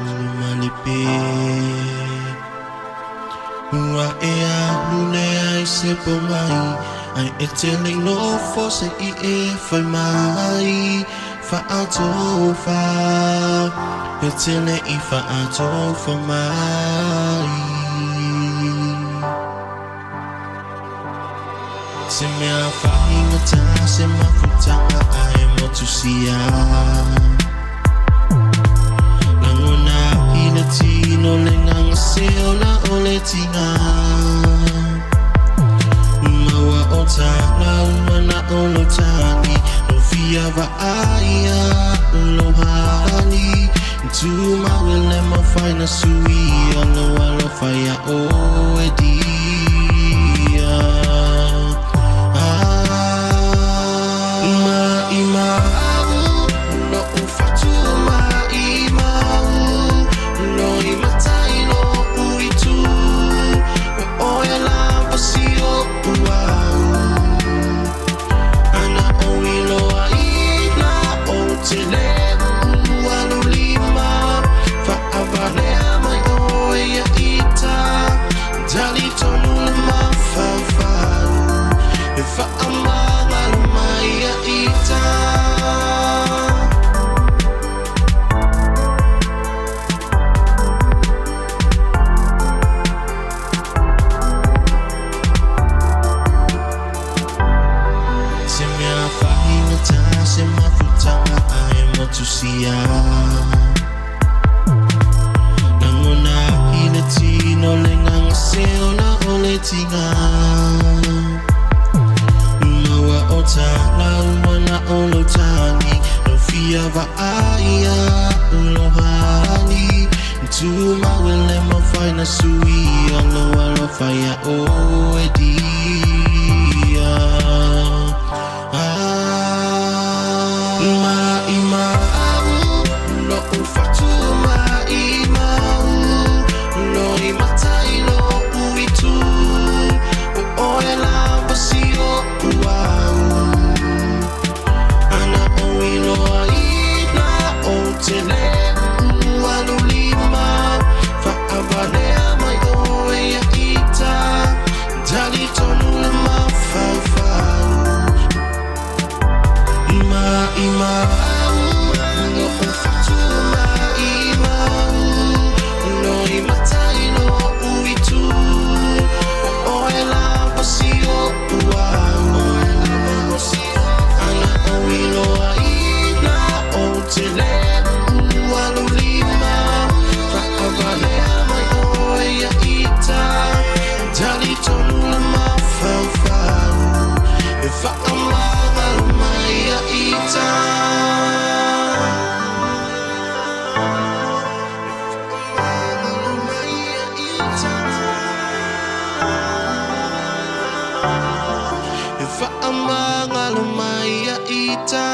ulu malipe Ua ea lune ai se pomai Ai e telling no force I e fai mai Fa atofa E tele I fa atofa mai Se mea whahinga tā se mawhutanga ai motusia Langona ina tino le nganga seo na ole tinga Maua o tāna umana olo tāni No fia wa aia lohani Tuma wile ma whaina sui Alo alo whaia o e dia Faamagalo Ita Se mea whahinga tā se mawhutanga ai motusia Langona hina tino le nganga seo na ole tinga O tāna umana olo tāni No fia wa aia lohani Tuma wile ma whaina sui Alo alo whaia o e dia Mai mau No ufatu mai mau No I matai no uitu O e la pasio uau Tele ualu lima Fa'avalea mai oe ia ita Dali tonu le mawhawhau Mai mau No ufatu mai mau No I matai no uitu Oe la pasio uau Ana oe loa ina o tele Faamagalo Ita Faamagalo Ita